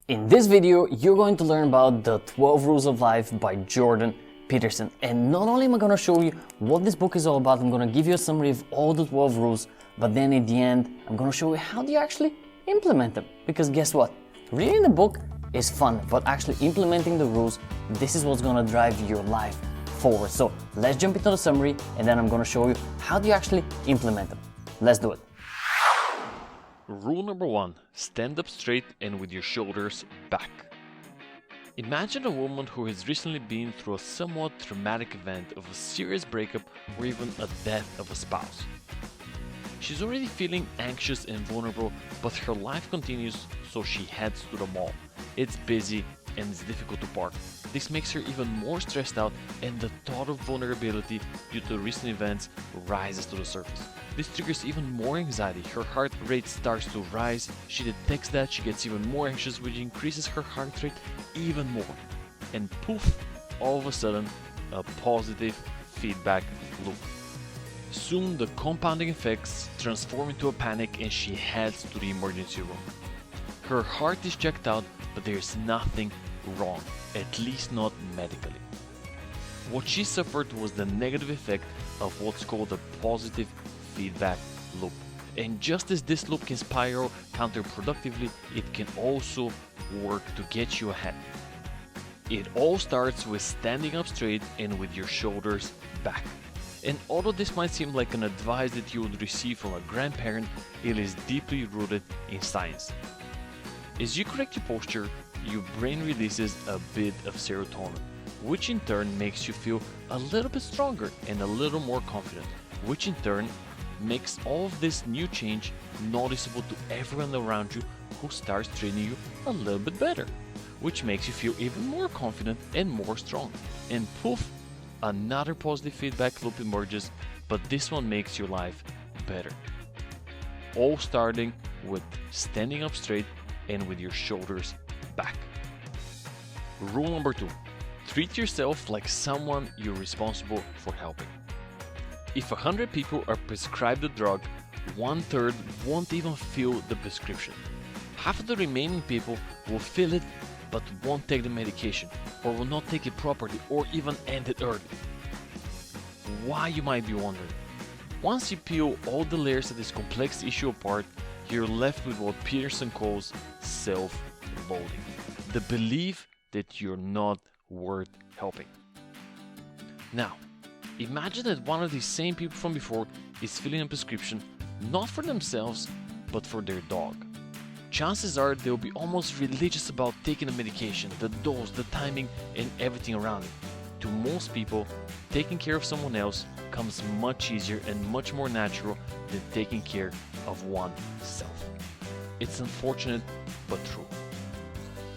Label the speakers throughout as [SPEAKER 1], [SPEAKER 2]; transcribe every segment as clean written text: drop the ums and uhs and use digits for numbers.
[SPEAKER 1] In this video, you're going to learn about the 12 Rules of Life by Jordan Peterson. And not only am I going to show you what this book is all about, I'm going to give you a summary of all the 12 rules, but then at the end, I'm going to show you how do you actually implement them. Because guess what? Reading the book is fun, but actually implementing the rules, this is what's going to drive your life forward. So let's jump into the summary, and then I'm going to show you how do you actually implement them. Let's do it.
[SPEAKER 2] Rule number 1. Stand up straight and with your shoulders back. Imagine a woman who has recently been through a somewhat traumatic event of a serious breakup or even a death of a spouse. She's already feeling anxious and vulnerable, but her life continues, so she heads to the mall. It's busy and it's difficult to park. This makes her even more stressed out, and the thought of vulnerability due to recent events rises to the surface. This triggers even more anxiety. Her heart rate starts to rise. She detects that, she gets even more anxious, which increases her heart rate even more. And poof, all of a sudden, a positive feedback loop. Soon the compounding effects transform into a panic and she heads to the emergency room. Her heart is checked out, but there's nothing wrong, at least not medically. What she suffered was the negative effect of what's called a positive feedback loop. And just as this loop can spiral counterproductively, it can also work to get you ahead. It all starts with standing up straight and with your shoulders back. And although this might seem like an advice that you would receive from a grandparent, it is deeply rooted in science. As you correct your posture, your brain releases a bit of serotonin, which in turn makes you feel a little bit stronger and a little more confident, which in turn makes all of this new change noticeable to everyone around you, who starts treating you a little bit better, which makes you feel even more confident and more strong. And poof, another positive feedback loop emerges, but this one makes your life better. All starting with standing up straight and with your shoulders back. Rule number 2. Treat yourself like someone you're responsible for helping. If 100 people are prescribed a drug, 1/3 won't even fill the prescription. Half of the remaining people will fill it but won't take the medication, or will not take it properly, or even end it early. Why, you might be wondering? Once you peel all the layers of this complex issue apart, you're left with what Peterson calls self-loathing. The belief that you're not worth helping. Now, imagine that one of these same people from before is filling a prescription not for themselves, but for their dog. Chances are they'll be almost religious about taking the medication, the dose, the timing, and everything around it. To most people, taking care of someone else comes much easier and much more natural than taking care of oneself. It's unfortunate, but true.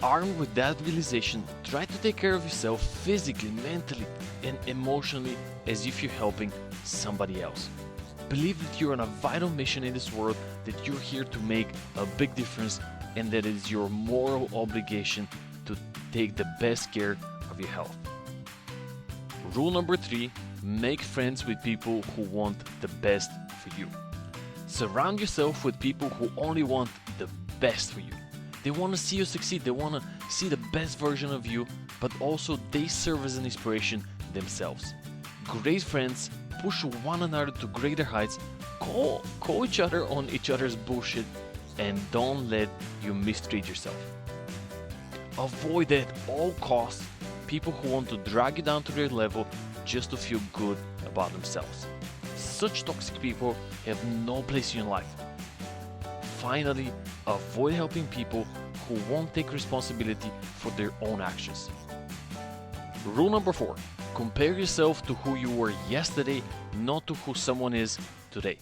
[SPEAKER 2] Armed with that realization, try to take care of yourself physically, mentally, and emotionally as if you're helping somebody else. Believe that you're on a vital mission in this world, that you're here to make a big difference, and that it is your moral obligation to take the best care of your health. Rule number 3. Make friends with people who want the best for you. Surround yourself with people who only want the best for you. They want to see you succeed, they want to see the best version of you, but also they serve as an inspiration themselves. Great friends push one another to greater heights, call each other on each other's bullshit, and don't let you mistreat yourself. Avoid at all costs people who want to drag you down to their level just to feel good about themselves. Such toxic people have no place in your life. Finally, avoid helping people who won't take responsibility for their own actions. Rule number 4. Compare yourself to who you were yesterday, not to who someone is today.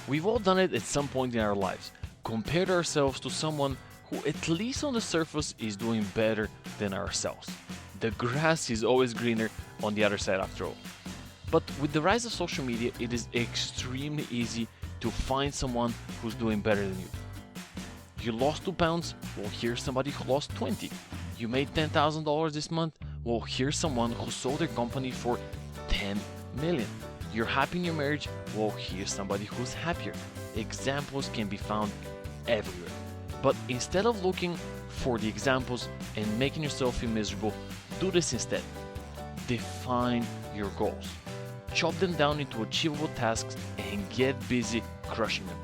[SPEAKER 2] We've all done it at some point in our lives. Compared ourselves to someone who, at least on the surface, is doing better than ourselves. The grass is always greener on the other side after all. But with the rise of social media, it is extremely easy to find someone who's doing better than you. You lost 2 pounds? Well, here's somebody who lost 20. You made $10,000 this month? Well, here's someone who sold their company for 10 million. You're happy in your marriage? Well, here's somebody who's happier. Examples can be found everywhere. But instead of looking for the examples and making yourself feel miserable, do this instead. Define your goals. Chop them down into achievable tasks and get busy crushing them.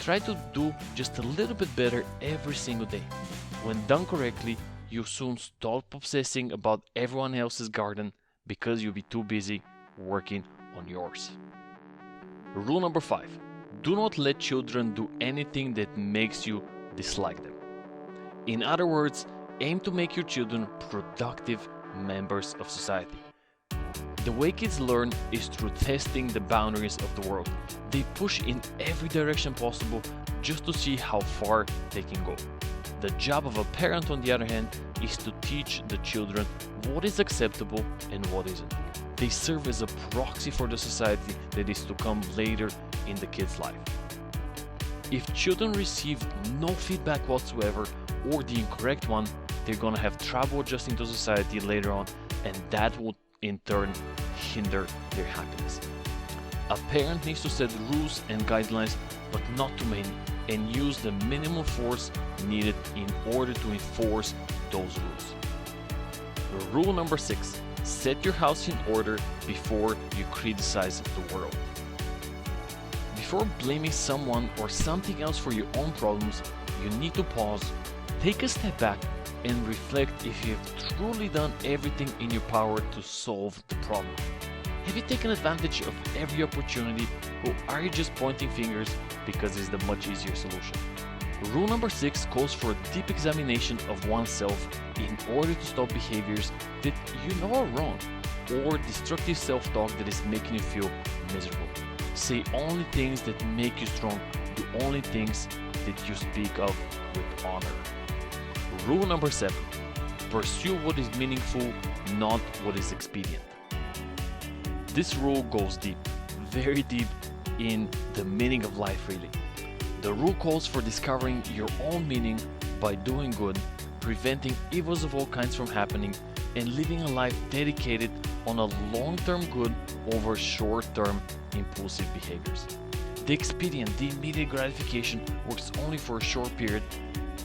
[SPEAKER 2] Try to do just a little bit better every single day. When done correctly, you'll soon stop obsessing about everyone else's garden because you'll be too busy working on yours. Rule number 5. Do not let children do anything that makes you dislike them. In other words, aim to make your children productive members of society. The way kids learn is through testing the boundaries of the world. They push in every direction possible just to see how far they can go. The job of a parent, on the other hand, is to teach the children what is acceptable and what isn't. They serve as a proxy for the society that is to come later in the kid's life. If children receive no feedback whatsoever or the incorrect one, they're gonna have trouble adjusting to society later on, and that will in turn hinder their happiness. A parent needs to set rules and guidelines, but not too many, and use the minimum force needed in order to enforce those rules. Rule number 6. Set your house in order before you criticize the world. Before blaming someone or something else for your own problems, you need to pause, take a step back, and reflect if you have truly done everything in your power to solve the problem. Have you taken advantage of every opportunity, or are you just pointing fingers because it's the much easier solution? Rule number 6 calls for a deep examination of oneself in order to stop behaviors that you know are wrong, or destructive self-talk that is making you feel miserable. Say only things that make you strong. Do only things that you speak of with honor. Rule number 7. Pursue what is meaningful, not what is expedient. This rule goes deep, very deep in the meaning of life really. The rule calls for discovering your own meaning by doing good, preventing evils of all kinds from happening, and living a life dedicated on a long-term good over short-term impulsive behaviors. The expedient, the immediate gratification works only for a short period,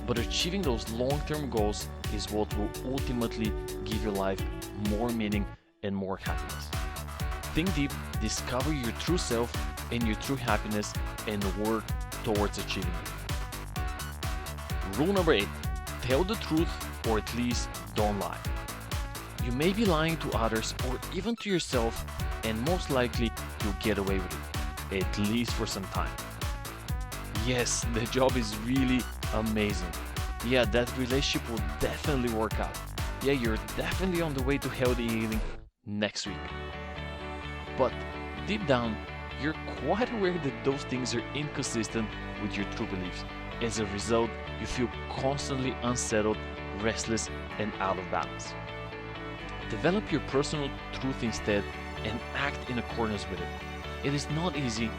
[SPEAKER 2] but achieving those long-term goals is what will ultimately give your life more meaning and more happiness. Think deep, discover your true self and your true happiness, and work towards achieving it. Rule number 8. Tell the truth, or at least don't lie. You may be lying to others or even to yourself, and most likely you'll get away with it, at least for some time. Yes, the job is really amazing. Yeah, that relationship will definitely work out. Yeah, you're definitely on the way to healthy eating next week. But deep down, you're quite aware that those things are inconsistent with your true beliefs. As a result, you feel constantly unsettled, restless, and out of balance. Develop your personal truth instead and act in accordance with it. It is not easy,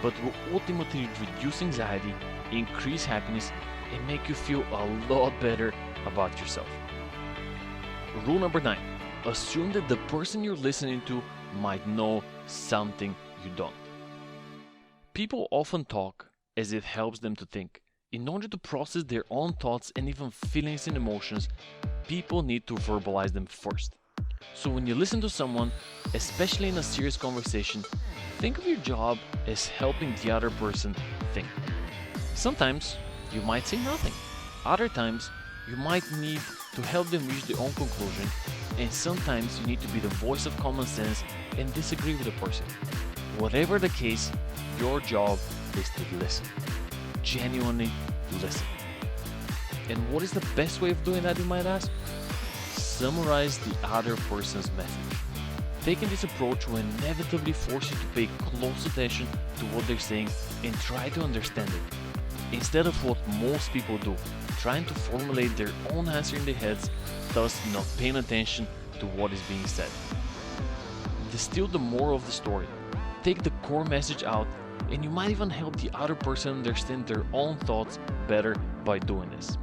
[SPEAKER 2] but will ultimately reduce anxiety, increase happiness, and make you feel a lot better about yourself. Rule number 9. Assume that the person you're listening to might know something you don't. People often talk as it helps them to think. In order to process their own thoughts and even feelings and emotions, people need to verbalize them first. So when you listen to someone, especially in a serious conversation, think of your job as helping the other person think. Sometimes you might say nothing. Other times you might need to help them reach their own conclusion, and sometimes you need to be the voice of common sense and disagree with the person. Whatever the case, your job is to listen. Genuinely listen. And what is the best way of doing that, you might ask? Summarize the other person's message. Taking this approach will inevitably force you to pay close attention to what they're saying and try to understand it, instead of what most people do, trying to formulate their own answer in their heads, thus not paying attention to what is being said. Distill the moral of the story. Take the core message out, and you might even help the other person understand their own thoughts better by doing this.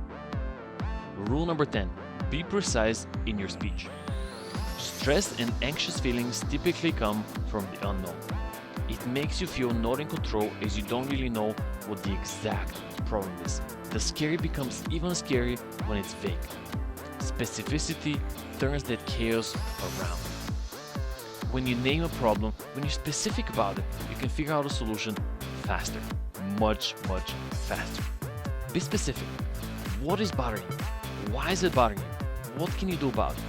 [SPEAKER 2] Rule number 10. Be precise in your speech. Stress and anxious feelings typically come from the unknown. It makes you feel not in control as you don't really know what the exact problem is. The scary becomes even scarier when it's vague. Specificity turns that chaos around. When you name a problem, when you're specific about it, you can figure out a solution faster. Much faster. Be specific. What is bothering you? Why is it bothering you? What can you do about it?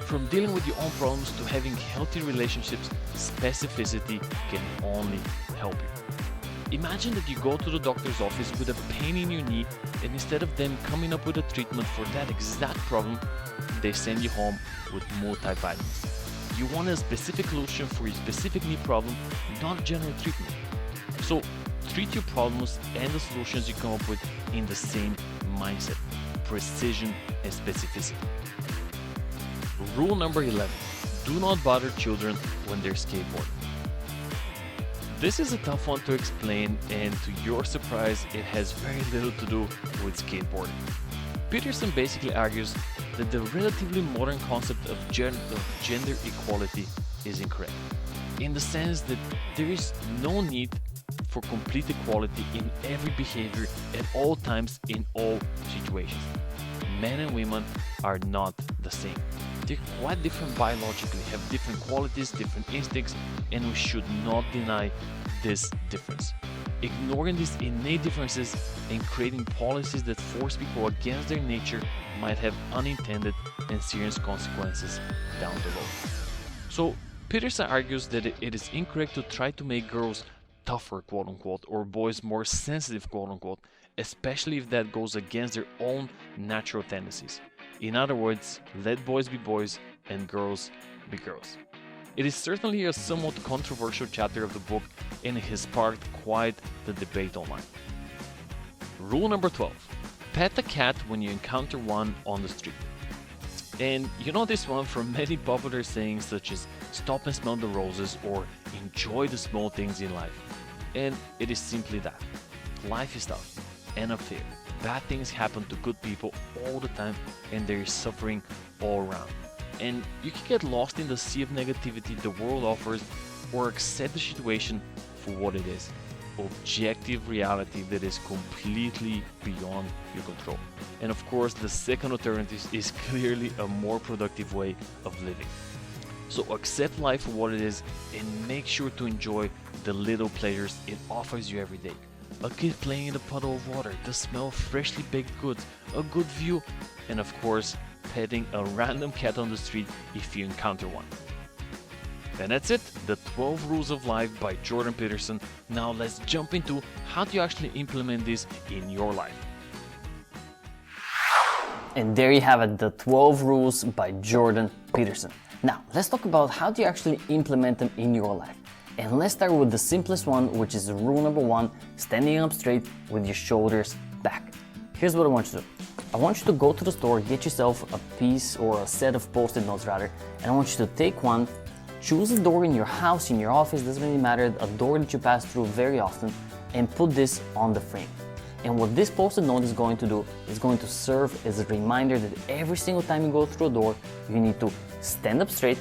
[SPEAKER 2] From dealing with your own problems to having healthy relationships, specificity can only help you. Imagine that you go to the doctor's office with a pain in your knee, and instead of them coming up with a treatment for that exact problem, they send you home with multivitamins. You want a specific solution for your specific knee problem, not a general treatment. So treat your problems and the solutions you come up with in the same mindset: precision and specificity. Rule number 11. Do not bother children when they're skateboarding. This is a tough one to explain, and to your surprise, it has very little to do with skateboarding. Peterson basically argues that the relatively modern concept of gender equality is incorrect, in the sense that there is no need for complete equality in every behavior at all times in all situations. Men and women are not the same. They're quite different biologically, have different qualities, different instincts, and we should not deny this difference. Ignoring these innate differences and creating policies that force people against their nature might have unintended and serious consequences down the road. So Peterson argues that it is incorrect to try to make girls tougher, quote unquote, or boys more sensitive, quote unquote, especially if that goes against their own natural tendencies. In other words, let boys be boys and girls be girls. It is certainly a somewhat controversial chapter of the book, and it has sparked quite the debate online. Rule number 12. Pet a cat when you encounter one on the street. And you know this one from many popular sayings such as stop and smell the roses or enjoy the small things in life. And it is simply that. Life is tough and unfair. Bad things happen to good people all the time, and there is suffering all around. And you can get lost in the sea of negativity the world offers, or accept the situation for what it is. Objective reality that is completely beyond your control. And of course, the second alternative is clearly a more productive way of living. So accept life for what it is and make sure to enjoy the little pleasures it offers you every day. A kid playing in a puddle of water, the smell of freshly baked goods, a good view, and of course, petting a random cat on the street if you encounter one. And that's it, the 12 Rules of Life by Jordan Peterson. Now let's jump into how do you actually implement this in your life.
[SPEAKER 1] And there you have it, the 12 Rules by Jordan Peterson. Now, let's talk about how do you actually implement them in your life. And let's start with the simplest one, which is rule number 1, standing up straight with your shoulders back. Here's what I want you to do. I want you to go to the store, get yourself a piece or a set of post-it notes rather, and I want you to take one, choose a door in your house, in your office, doesn't really matter, a door that you pass through very often, and put this on the frame. And what this post-it note is going to do is going to serve as a reminder that every single time you go through a door, you need to stand up straight,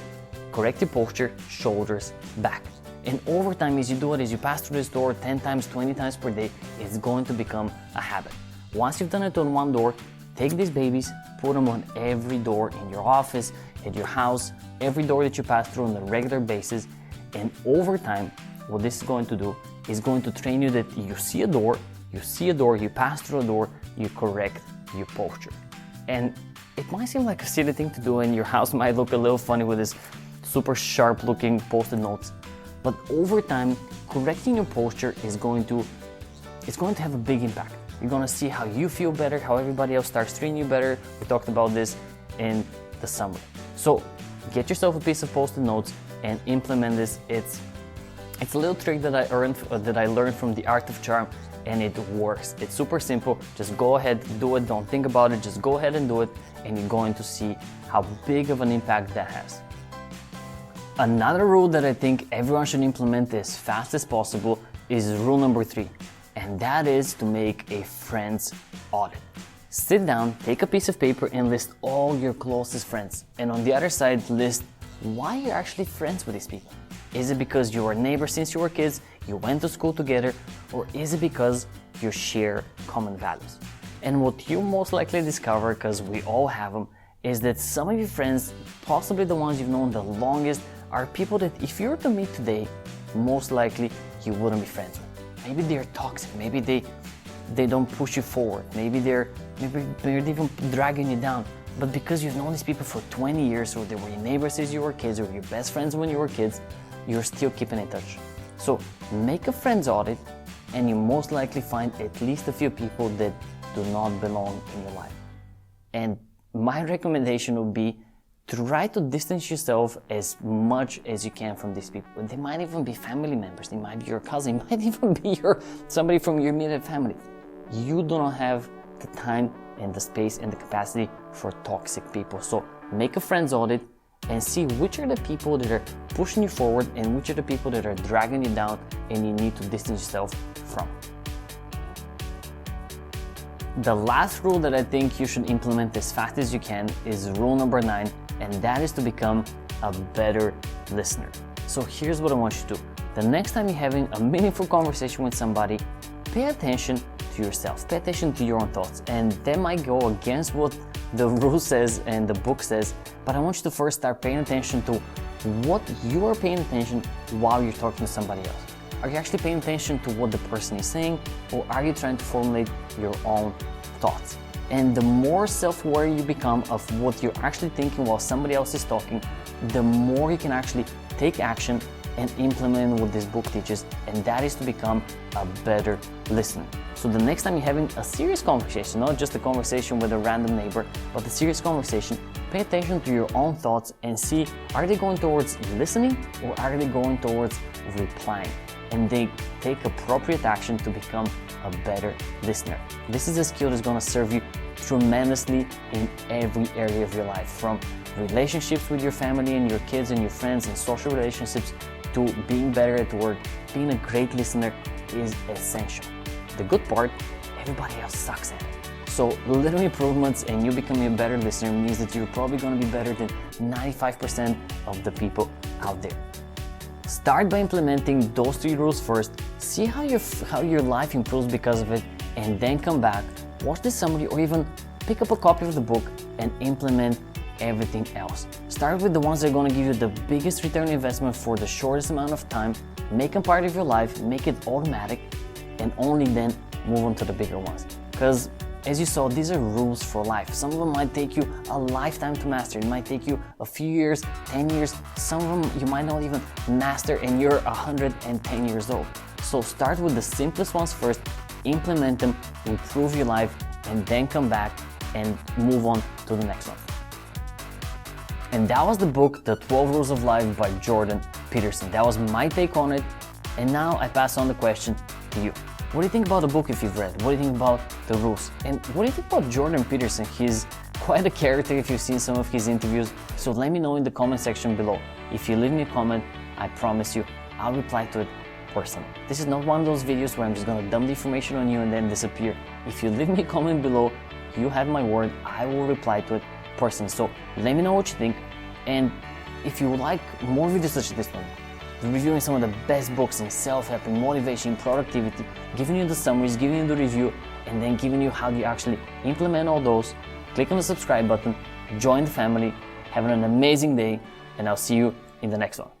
[SPEAKER 1] correct your posture, shoulders back. And over time, as you do it, as you pass through this door 10 times, 20 times per day, it's going to become a habit. Once you've done it on one door, take these babies, put them on every door in your office, at your house, every door that you pass through on a regular basis. And over time, what this is going to do is going to train you that you see a door, you pass through a door, you correct your posture. And it might seem like a silly thing to do, and your house might look a little funny with this super sharp looking post-it notes. But over time, correcting your posture is going to have a big impact. You're going to see how you feel better, how everybody else starts treating you better. We talked about this in the summer. So get yourself a piece of post-it notes and implement this. It's a little trick that I learned from The Art of Charm, and it works. It's super simple. Just go ahead, do it. Don't think about it. Just go ahead and do it, and you're going to see how big of an impact that has. Another rule that I think everyone should implement as fast as possible is rule number 3, and that is to make a friends audit. Sit down, take a piece of paper and list all your closest friends, and on the other side list why you're actually friends with these people. Is it because you were neighbors since you were kids, you went to school together, or is it because you share common values? And what you most likely discover, because we all have them, is that some of your friends, possibly the ones you've known the longest, are people that if you were to meet today, most likely you wouldn't be friends with. Maybe they're toxic, maybe they don't push you forward, maybe they're even dragging you down. But because you've known these people for 20 years, or they were your neighbors since you were kids, or your best friends when you were kids, you're still keeping in touch. So make a friends audit, and you most likely find at least a few people that do not belong in your life. And my recommendation would be try to distance yourself as much as you can from these people. They might even be family members, they might be your cousin, it might even be somebody from your immediate family. You do not have the time and the space and the capacity for toxic people. So make a friends audit and see which are the people that are pushing you forward and which are the people that are dragging you down and you need to distance yourself from. The last rule that I think you should implement as fast as you can is rule number 9, and that is to become a better listener. So here's what I want you to do. The next time you're having a meaningful conversation with somebody, pay attention to yourself, pay attention to your own thoughts. And that might go against what the rule says and the book says, but I want you to first start paying attention to what you are paying attention while you're talking to somebody else. Are you actually paying attention to what the person is saying, or are you trying to formulate your own thoughts? And the more self-aware you become of what you're actually thinking while somebody else is talking, the more you can actually take action and implement what this book teaches, and that is to become a better listener. So the next time you're having a serious conversation, not just a conversation with a random neighbor, but a serious conversation, pay attention to your own thoughts and see, are they going towards listening or are they going towards replying? And they take appropriate action to become a better listener. This is a skill that's going to serve you tremendously in every area of your life, from relationships with your family and your kids and your friends and social relationships to being better at work. Being a great listener is essential. The good part, everybody else sucks at it. So little improvements and you becoming a better listener means that you're probably going to be better than 95% of the people out there. Start by implementing those 3 rules first, see how your life improves because of it, and then come back, watch the summary, or even pick up a copy of the book and implement everything else. Start with the ones that are going to give you the biggest return on investment for the shortest amount of time, make them part of your life, make it automatic, and only then move on to the bigger ones. Because as you saw, these are rules for life. Some of them might take you a lifetime to master. It might take you a few years, 10 years. Some of them you might not even master and you're 110 years old. So start with the simplest ones first, implement them, improve your life, and then come back and move on to the next one. And that was the book, The 12 Rules of Life by Jordan Peterson. That was my take on it. And now I pass on the question to you. What do you think about the book if you've read? What do you think about the rules? And what do you think about Jordan Peterson? He's quite a character if you've seen some of his interviews. So let me know in the comment section below. If you leave me a comment, I promise you, I'll reply to it personally. This is not one of those videos where I'm just gonna dump the information on you and then disappear. If you leave me a comment below, you have my word, I will reply to it personally. So let me know what you think. And if you would like more videos such as this one, reviewing some of the best books in self-help, in motivation, productivity, giving you the summaries, giving you the review, and then giving you how you actually implement all those, click on the subscribe button, join the family, have an amazing day, and I'll see you in the next one.